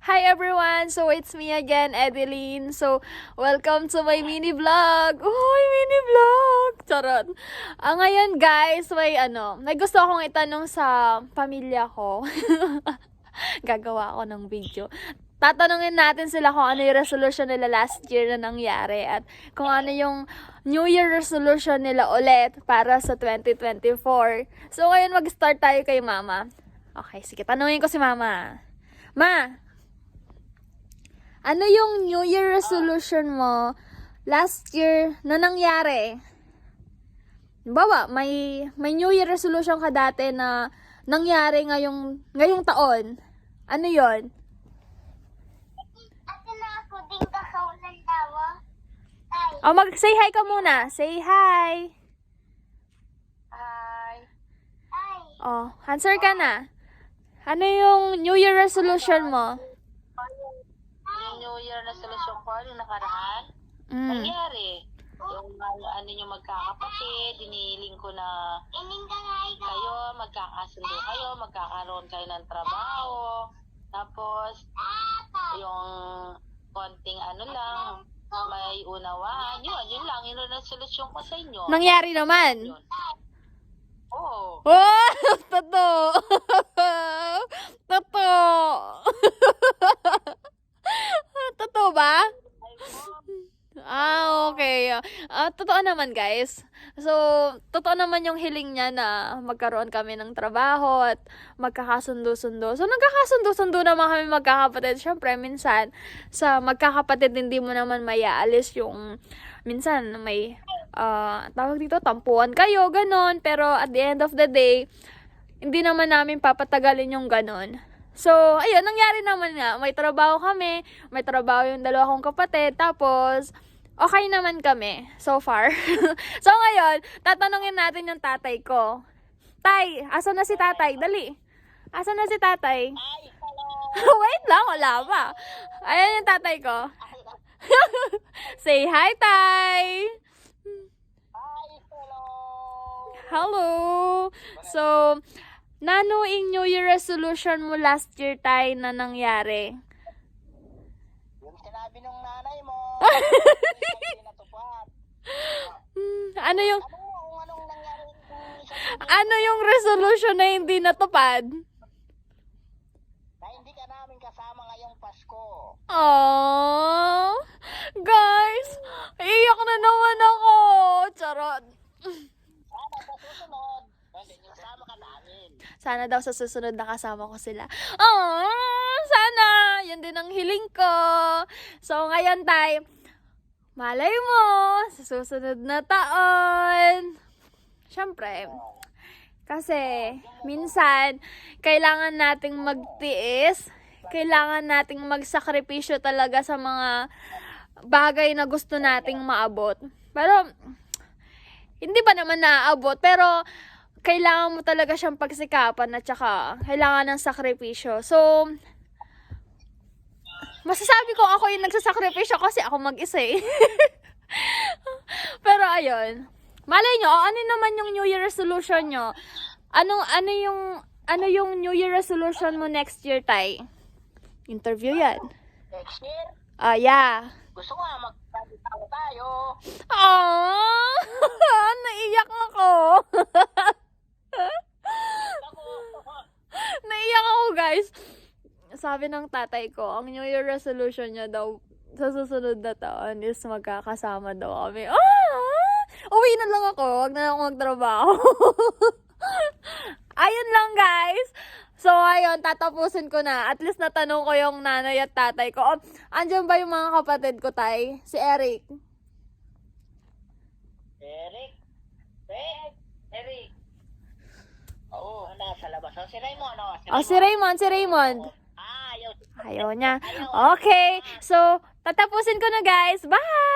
Hi everyone! So it's me again, Edeline. So welcome to my mini vlog. Uy, mini vlog! Charot. Ngayon guys, may gusto akong itanong sa pamilya ko. Gagawa ako ng video. Tatanungin natin sila kung ano yung resolution nila last year na nangyari at kung ano yung New Year resolution nila ulit para sa 2024. So ngayon mag-start tayo kay Mama. Okay, sige, tanungin ko si Mama. Ma, ano yung New Year resolution mo last year na nangyari? Bawa, may New Year resolution ka dati na nangyari ngayong taon. Ano yon? Ate na ako din kakaulan daw. Ay. Say hi ka muna. Say hi. Ay. Ay. Answer ka na. Ano yung New Year resolution mo? Yung New Year resolution ko, yung nakaraan, nangyari. Yung ano yung magkakapatid, diniling ko na kayo, magkakasundo kayo, magkakaroon kayo ng trabaho. Tapos, yung konting ano lang, may unawaan. Yun lang, yun ang resolution ko sa inyo. Nangyari naman. Yun. Oo. Oh, totoo. Totoo. Totoo ba? Okay. Totoo naman, guys. So, totoo naman yung hiling niya na magkaroon kami ng trabaho at magkakasundo-sundo. So, nagkakasundo-sundo naman kami magkakapatid. Siyempre, minsan, sa magkakapatid, hindi mo naman mayaalis yung, minsan, may, tawag dito, tampuan kayo, ganon. Pero, at the end of the day, hindi naman namin papatagalin yung ganon. So, ayun, nangyari naman nga. May trabaho kami, may trabaho yung dalawa kong kapatid, tapos, okay naman kami, so far. So, ngayon, tatanungin natin yung tatay ko. Tay, asan na si tatay? Dali. Asan na si tatay? Ay, hello. Wait lang, wala pa. Ayan yung tatay ko. Say hi, tay! Ay, hello. Hello! So, nano yung New Year resolution mo last year, tay, na nangyari? Yung sinabi nung nanay mo, hindi natupad. Ano yung Anong nangyari? ano yung resolution na hindi natupad? Na hindi ka namin kasama ngayong Pasko. Aww! Guys, iiyak na naman ako! Charot! Sana sa susunod, hindi kasama ka namin. Sana daw sa susunod nakasama ko sila. Sana! Yan din ang hiling ko. So, ngayon tayo, malay mo, sa susunod na taon. Siyempre, kasi minsan, kailangan nating magtiis, kailangan nating magsakripisyo talaga sa mga bagay na gusto nating maabot. Pero, hindi ba naman naaabot, pero kailangan mo talaga siyang pagsikapan at saka kailangan ng sakripisyo. So, masasabi ko ako yung nagsasakripisyo kasi ako mag-isa eh. Pero ayun, malay nyo, ano naman yung New Year resolution nyo? Ano yung New Year resolution mo next year, tay? Interview yan. Next year, Yeah. gusto ko nga magkakita tayo. Aww! Naiyak ako. Naiyak ako, guys. Sabi ng tatay ko, ang New Year resolution niya daw sa susunod na taon is magkakasama daw kami. Uwi na lang ako. Wag na ako magtrabaho. Ayun lang, guys. So, ayun, tatapusin ko na. At least natanong ko yung nanay at tatay ko. Andyan ba yung mga kapatid ko, tay? Si Eric. Eric. Oo, nasa labas. Si Raymond, Si Raymond. Ayaw. Ayaw niya. Okay. So, tatapusin ko na, guys. Bye!